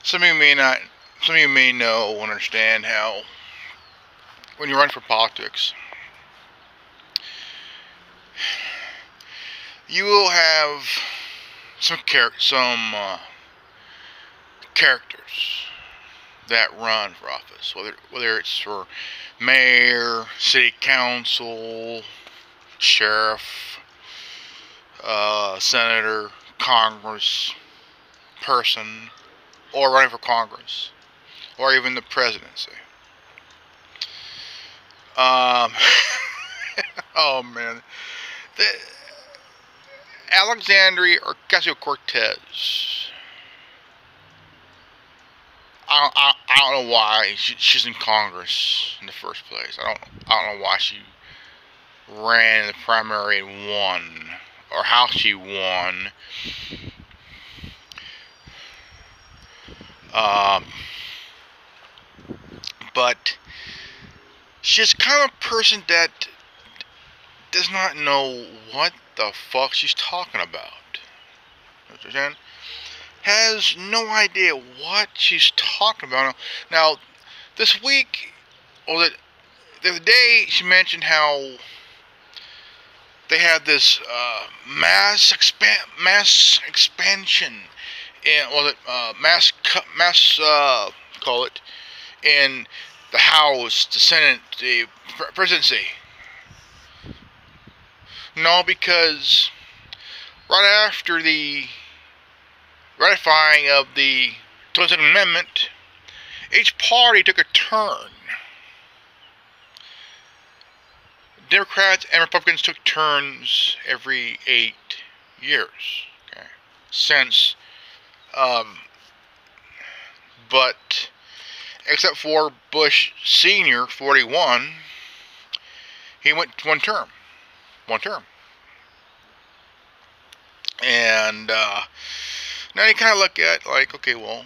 Some of you may not, some of you may know, understand how when you run for politics, you will have some characters that run for office, whether it's for mayor, city council, sheriff, senator, congress person, or running for Congress, or even the presidency. Oh man, the Alexandria Ocasio-Cortez. I don't know why she's in Congress in the first place. I don't know why she ran in the primary and won, or how she won. But she's kind of person that does not know what the fuck she's talking about. Understand? Has no idea what she's talking about. Now, this week, or the other day, she mentioned how they had this mass expansion, and call it, in the House, the Senate, the presidency. No, because right after the ratifying of the 22nd Amendment, each party took a turn. Democrats and Republicans took turns every 8 years. Okay, since, but except for Bush Senior, 41, he went one term. And now you kind of look at like, okay, well,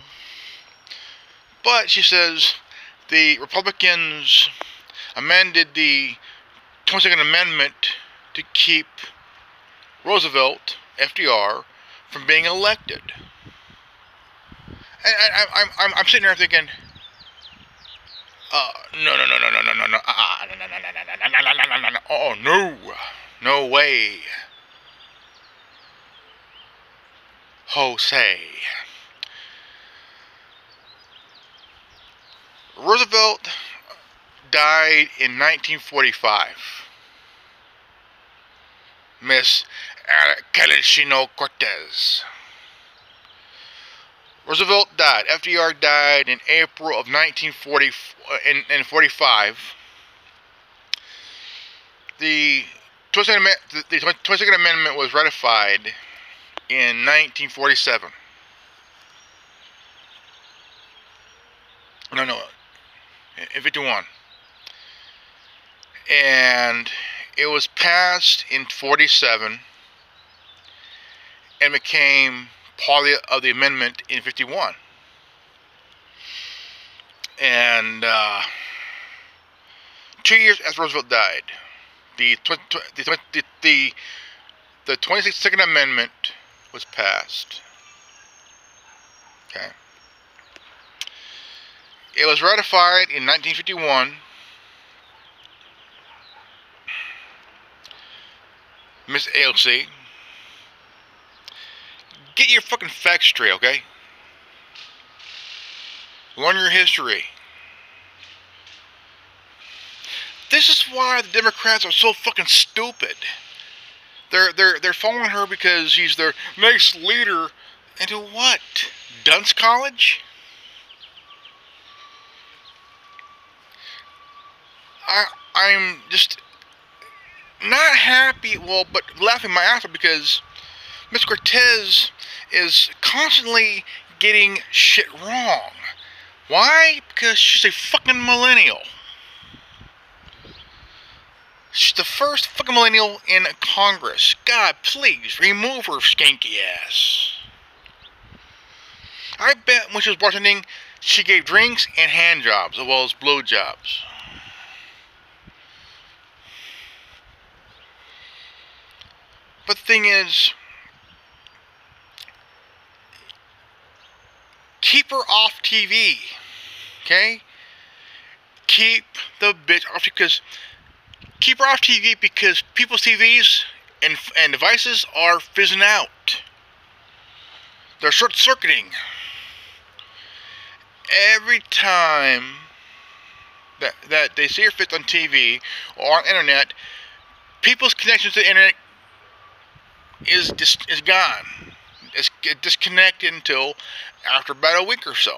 but she says the Republicans amended the 22nd Amendment to keep Roosevelt, FDR, from being elected. And I'm sitting there thinking, no way, Jose. Roosevelt died in 1945. Miss Ocasio-Cortez. Roosevelt died. FDR died in April of 1945. The 22nd Amendment was ratified in 1947. No, in 51. And it was passed in 47 and became part of the amendment in 51. And 2 years after Roosevelt died, the 22nd Amendment was passed. Okay. It was ratified in 1951. Miss AOC, get your fucking facts straight, okay? Learn your history. This is why the Democrats are so fucking stupid. They're following her because she's their next leader. Into what? Dunce College? I'm just not happy, well, but laughing my ass off because Miss Cortez is constantly getting shit wrong. Why? Because she's a fucking millennial. She's the first fucking millennial in Congress. God, please, remove her skanky ass. I bet when she was bartending, she gave drinks and hand jobs, as well as blow jobs. But the thing is, keep keep her off TV. Okay? Keep the bitch off, because keep her off TV, because people's TVs and devices are fizzing out. They're short-circuiting. Every time that they see her face on TV or on internet, people's connections to the internet is gone. It's disconnected until after about a week or so.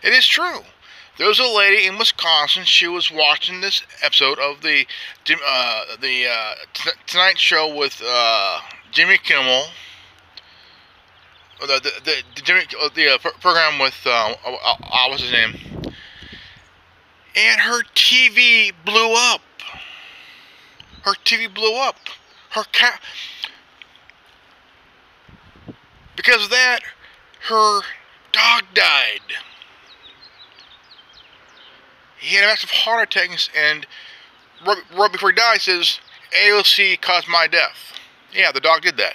It is true. There was a lady in Wisconsin. She was watching this episode of the Tonight Show with Jimmy Kimmel. The program with what's his name? And her TV blew up. Her TV blew up. Because of that, her dog died. He had a massive heart attack, and right before he died, he says, AOC caused my death. Yeah, the dog did that.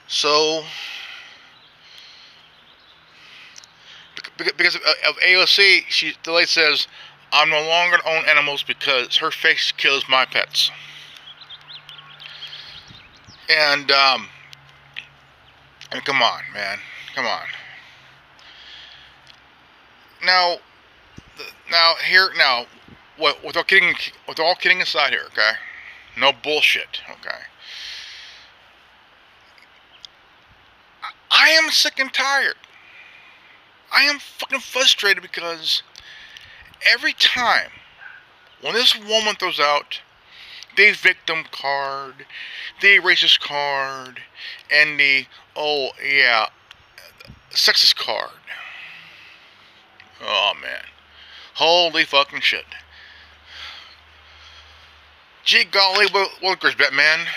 So, because of AOC, the lady says, I'm no longer to own animals because her face kills my pets. And come on, man. Come on. Now, with all kidding aside here, okay? No bullshit, okay? I am sick and tired. I am fucking frustrated because every time when this woman throws out the victim card, the racist card, and the, oh yeah, sexist card. Oh man. Holy fucking shit. Gee golly, Wilkers, Batman.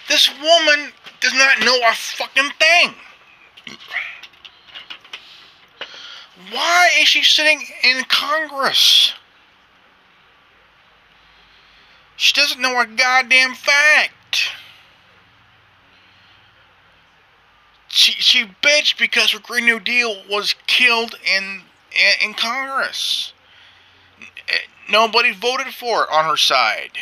This woman does not know a fucking thing. Why is she sitting in Congress? She doesn't know a goddamn fact. She bitched because her Green New Deal was killed in Congress. Nobody voted for it on her side.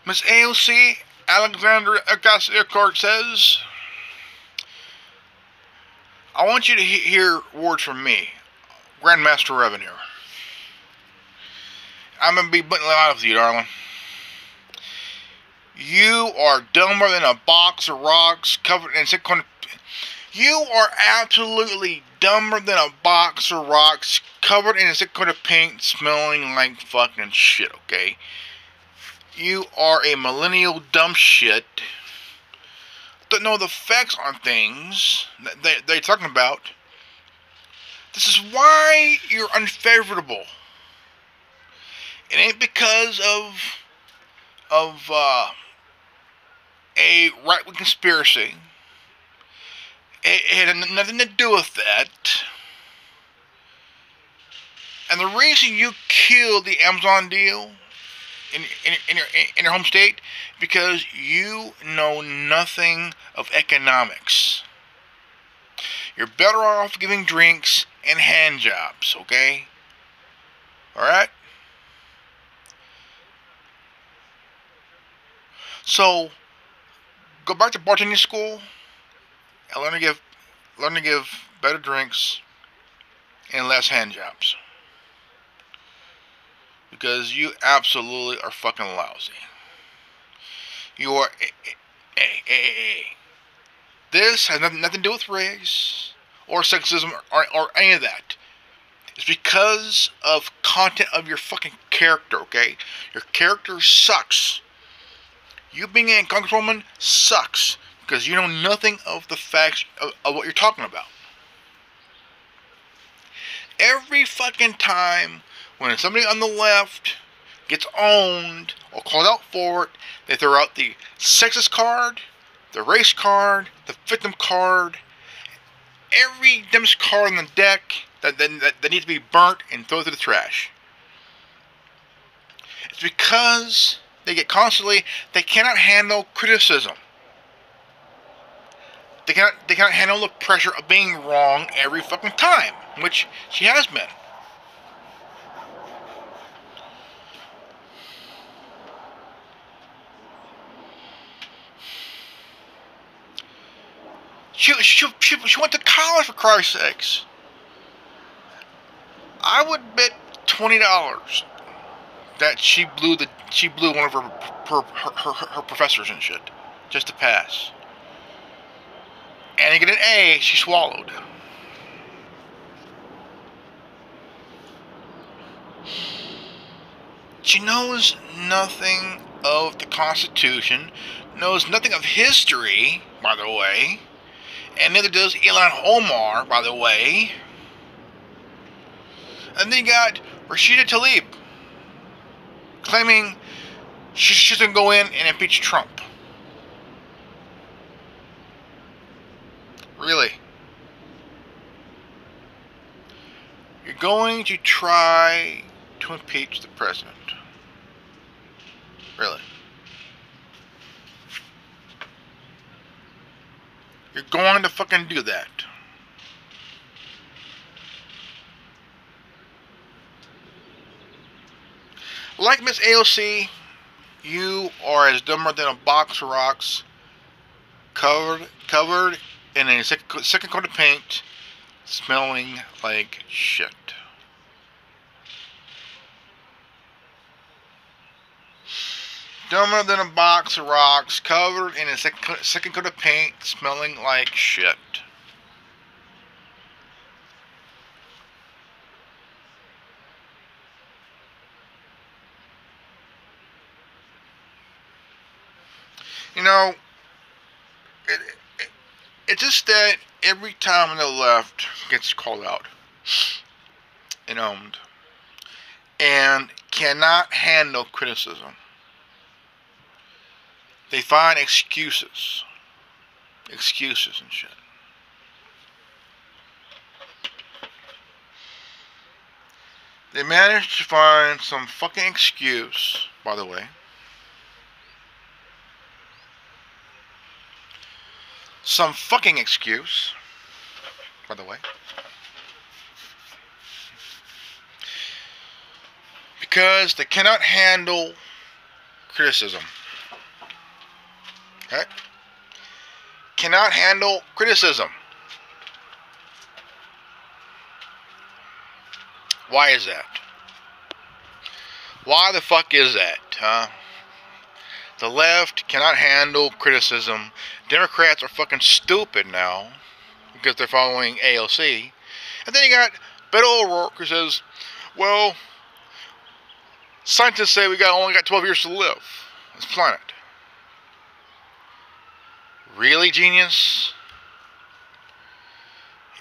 Miss AOC, Alexandra Ocasio-Cortez says, I want you to hear words from me, Grandmaster Revenue. I'm going to be bluntly honest with you, darling. You are dumber than a box of rocks covered in silicone. You are absolutely dumber than a box of rocks covered in a silicone paint, smelling like fucking shit, okay? You are a millennial dumb shit. Don't know the facts on things that they're talking about. This is why you're unfavorable. It ain't because of a right-wing conspiracy. It had nothing to do with that. And the reason you killed the Amazon deal in your home state, because you know nothing of economics. You're better off giving drinks and hand jobs, okay? Alright? So, go back to bartending school and learn to give better drinks and less hand jobs. Because you absolutely are fucking lousy. You are This has nothing to do with race or sexism or any of that. It's because of content of your fucking character, okay? Your character sucks. You being a congresswoman sucks because you know nothing of the facts of what you're talking about. Every fucking time when somebody on the left gets owned or called out for it, they throw out the sexist card, the race card, the victim card, every damage card on the deck that needs to be burnt and thrown to the trash. It's because they cannot handle criticism. They cannot handle the pressure of being wrong every fucking time, which she has been. She went to college, for Christ's sakes. I would bet $20 that she blew one of her professors and shit just to pass. And to get an A, she swallowed. She knows nothing of the Constitution, knows nothing of history, by the way, and neither does Ilhan Omar, by the way. And then you got Rashida Tlaib claiming she's going to go in and impeach Trump. Really? You're going to try to impeach the president? Really? You're going to fucking do that? Like Miss AOC, you are as dumber than a box of rocks covered in a second coat of paint, smelling like shit. Dumber than a box of rocks covered in a second coat of paint, smelling like shit. You know, it's just that every time the left gets called out and owned and cannot handle criticism, they find excuses and shit. They manage to find some fucking excuse, by the way. Some fucking excuse, by the way. Because they cannot handle criticism. Okay? Cannot handle criticism. Why is that? Why the fuck is that, huh? The left cannot handle criticism. Democrats are fucking stupid now because they're following AOC. And then you got Beto O'Rourke who says, well, scientists say we only got 12 years to live on this planet. Really, genius?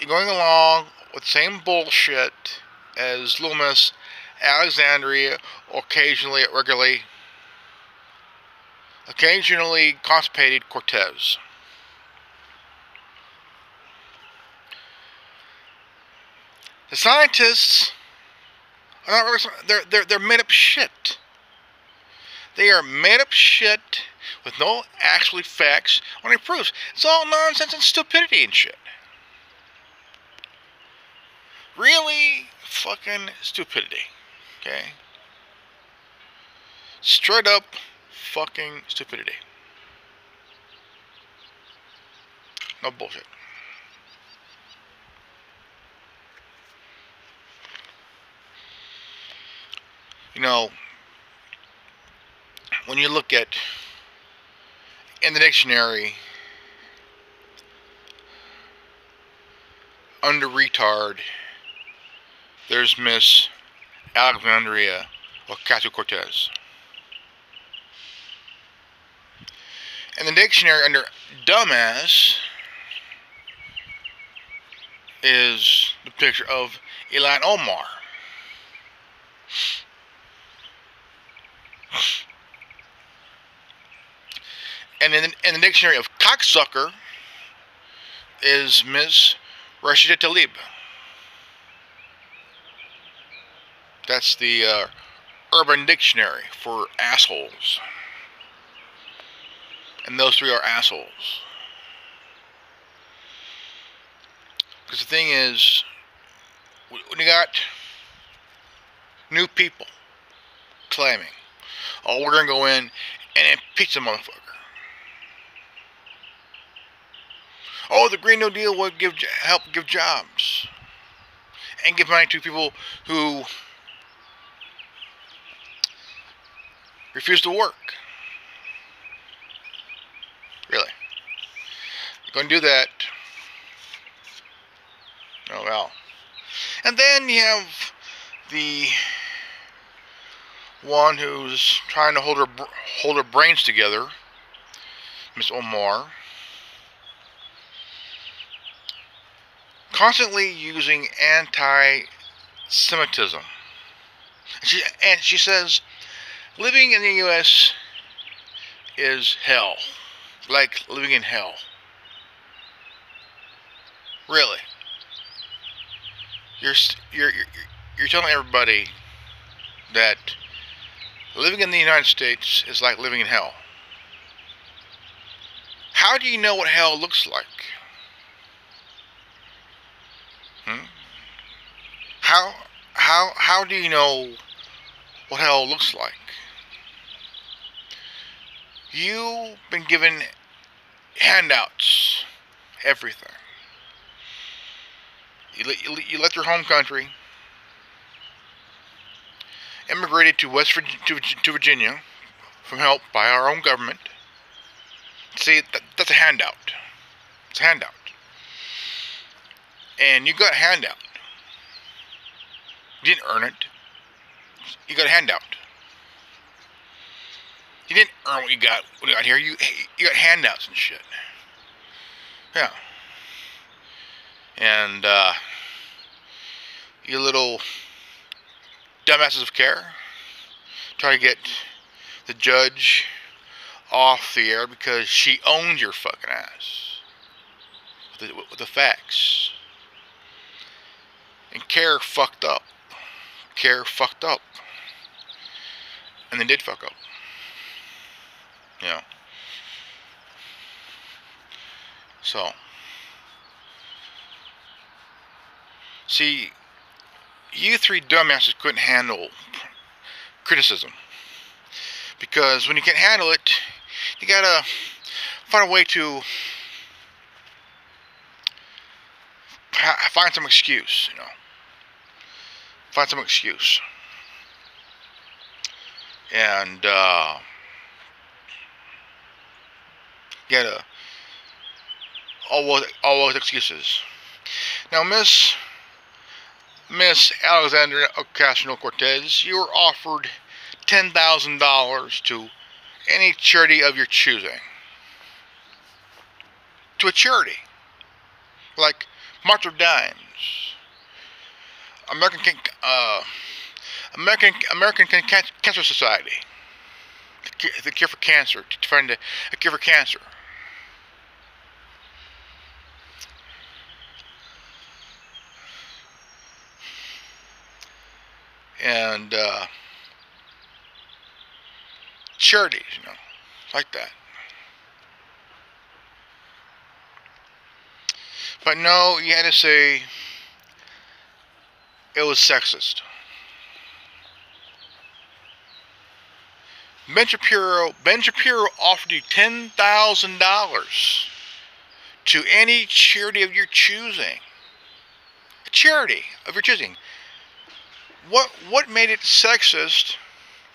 You're going along with the same bullshit as Little Miss Alexandria, occasionally constipated Cortez. The scientists are not really, they're made up shit. They are made up shit with no actual facts or any proofs. It's all nonsense and stupidity and shit. Really fucking stupidity. Okay? Straight up fucking stupidity. No bullshit. You know, when you look at in the dictionary under retard, there's Miss Alexandria Ocasio-Cortez. In the dictionary under dumbass is the picture of Ilhan Omar. And in the dictionary of cocksucker is Ms. Rashida Tlaib. That's the Urban Dictionary for assholes. And those three are assholes. Because the thing is, when you got new people claiming, oh, we're going to go in and impeach the motherfucker. Oh, the Green New Deal would help give jobs. And give money to people who refuse to work. Really? You're going to do that? Oh, well. And then you have the one who's trying to hold her brains together, Miss Omar, constantly using anti-Semitism. And she says, living in the U.S. is hell. Like living in hell. Really? You're telling everybody that living in the United States is like living in hell. How do you know what hell looks like? How do you know what hell looks like? You've been given handouts, everything. You left your home country, immigrated to to Virginia from help by our own government. See, that's a handout. It's a handout. And you got a handout. You didn't earn it. You got a handout. You didn't earn what you got when you got here. You got handouts and shit. Yeah. And you little dumbasses of care try to get the judge off the air because she owns your fucking ass with the facts. And care fucked up. Care fucked up. And they did fuck up. You know. So. See, you three dumbasses couldn't handle criticism. Because when you can't handle it, you gotta find a way to find some excuse, you know. Find some excuse. And, you gotta always excuses. Now, Miss Alexandria Ocasio-Cortez, you were offered $10,000 to any charity of your choosing. To a charity. Like March of Dimes, American Cancer Society, the cure for cancer, to find a cure for cancer. And charities, you know, like that. But no, you had to say it was sexist. Ben Shapiro offered you $10,000 to any charity of your choosing. A charity of your choosing. What made it sexist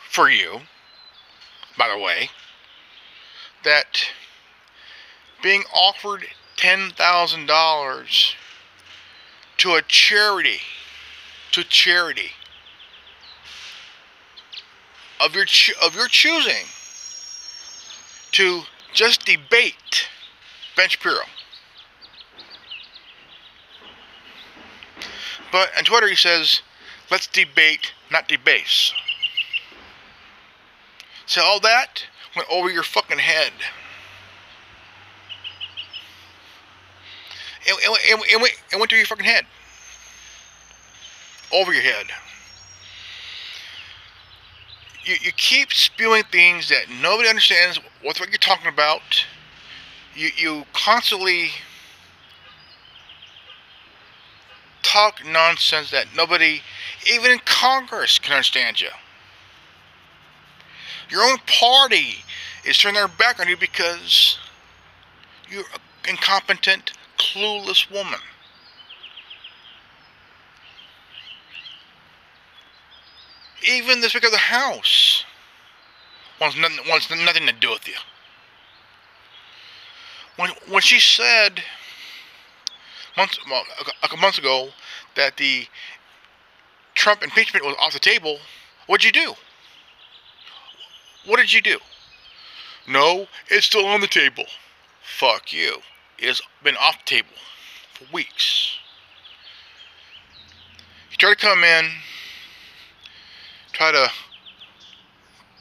for you, by the way, that being offered $10,000 to a charity, of your choosing, to just debate Ben Shapiro. But on Twitter he says, let's debate, not debase. So all that went over your fucking head. It went through your fucking head. Over your head. You keep spewing things that nobody understands what you're talking about. You constantly talk nonsense that nobody, even in Congress, can understand you. Your own party is turning their back on you because you're an incompetent, clueless woman. Even the Speaker of the House wants nothing to do with you. When she said a couple months ago that the Trump impeachment was off the table, what'd you do? What did you do? No, it's still on the table. Fuck you. It's been off the table for weeks. You try to come in, try to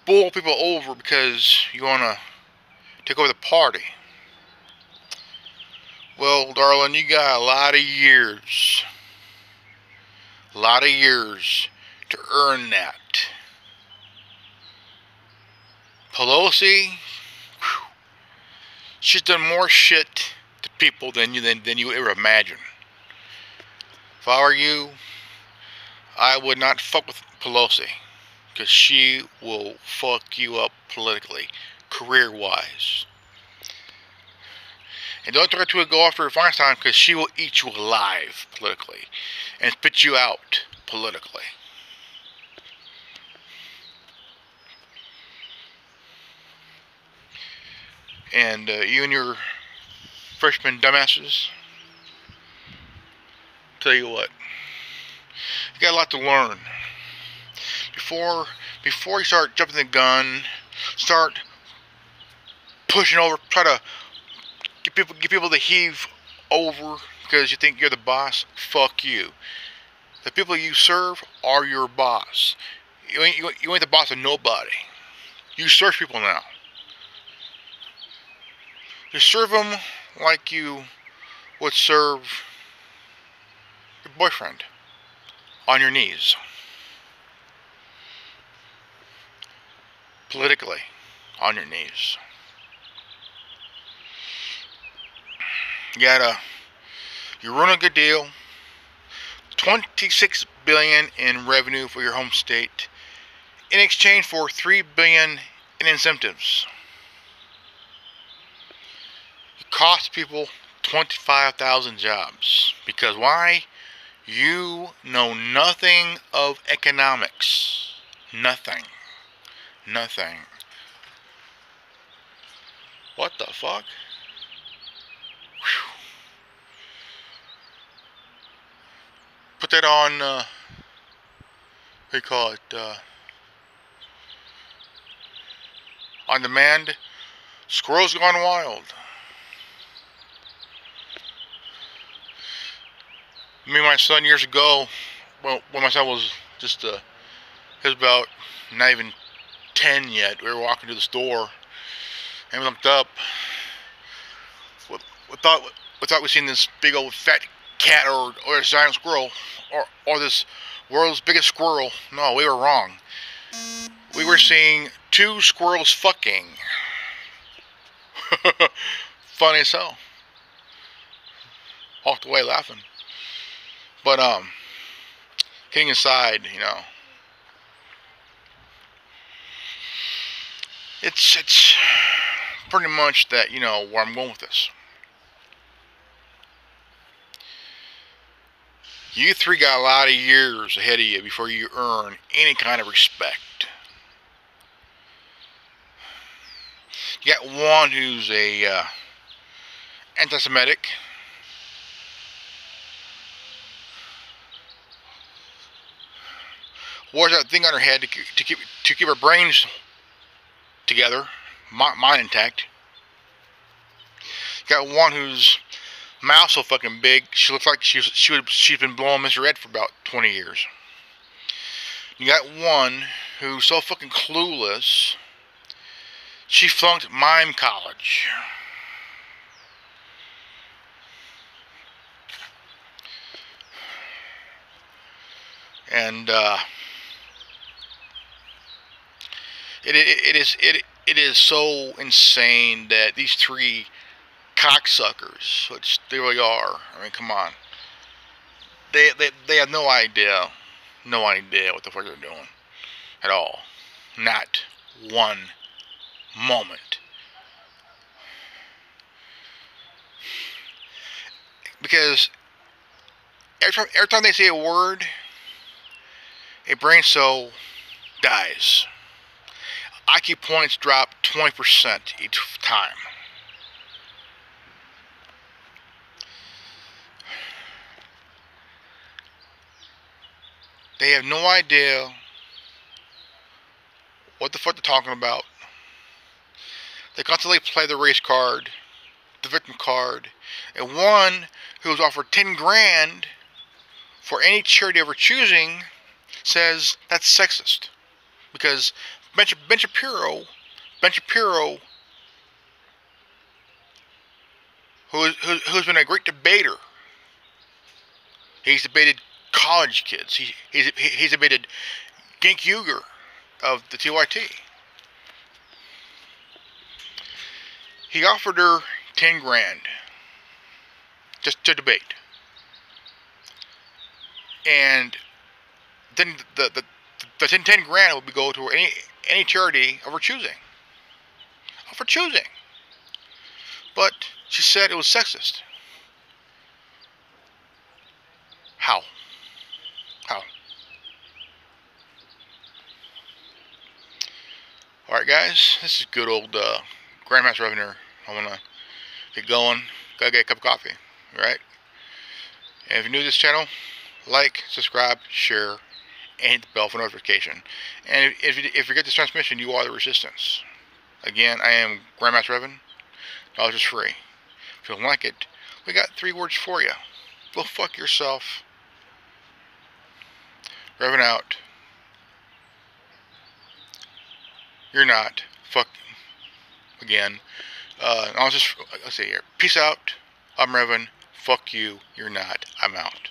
bowl people over because you want to take over the party. Well, darling, you got a lot of years. A lot of years to earn that. Pelosi, whew, she's done more shit to people than you ever imagine. If I were you, I would not fuck with Pelosi, because she will fuck you up politically, career-wise. And don't try to go after her Feinstein, because she will eat you alive politically and spit you out politically. And you and your freshman dumbasses, tell you what, you got a lot to learn. Before you start jumping the gun, start pushing over, try to get people to heave over because you think you're the boss. Fuck you. The people you serve are your boss. You ain't the boss of nobody. You serve people now. You serve them like you would serve your boyfriend, on your knees. Politically, on your knees. You run a good deal. $26 billion in revenue for your home state in exchange for $3 billion in incentives. You cost people 25,000 jobs. Because why? You know nothing of economics. Nothing. What the fuck? Whew. Put that on, what do you call it, on demand. Squirrels Gone Wild. Me and my son years ago, well, when my son was just, he was about not even 10 yet. We were walking to the store and we looked up. We thought we seen this big old fat cat or a giant squirrel or this world's biggest squirrel. No, we were wrong. We were seeing two squirrels fucking. Funny as hell. Walked away laughing. But getting inside, you know, it's pretty much that, you know, where I'm going with this. You three got a lot of years ahead of you before you earn any kind of respect. You got one who's a anti-Semitic. Wears that thing on her head to keep her brains together, mind intact. You got one whose mouth so fucking big, she looks like she's been blowing Mr. Ed for about 20 years. You got one who's so fucking clueless, she flunked mime college. And it is so insane that these three cocksuckers, which they really are. I mean, come on. They have no idea what the fuck they're doing at all. Not one moment. Because every time they say a word, a brain cell dies. IQ points drop 20% each time. They have no idea what the fuck they're talking about. They constantly play the race card, the victim card, and one who was offered 10 grand for any charity ever choosing says that's sexist. Because Ben Shapiro, who's been a great debater, he's debated college kids. He's debated Genk Uger of the TYT. He offered her 10 grand just to debate. And then the 10 grand would go to any charity of her choosing. Of her choosing. But she said it was sexist. How? Alright guys, this is good old Grandmaster Revenue. I want to get going. Gotta get a cup of coffee. Alright? And if you're new to this channel, like, subscribe, share, and hit the bell for notification. And if you get this transmission, you are the resistance. Again, I am Grandmaster Revenue. Knowledge is free. If you don't like it, we got 3 words for you. Go fuck yourself. Revan out. You're not. Fuck. Again. I'll say here. Peace out. I'm Revan. Fuck you. You're not. I'm out.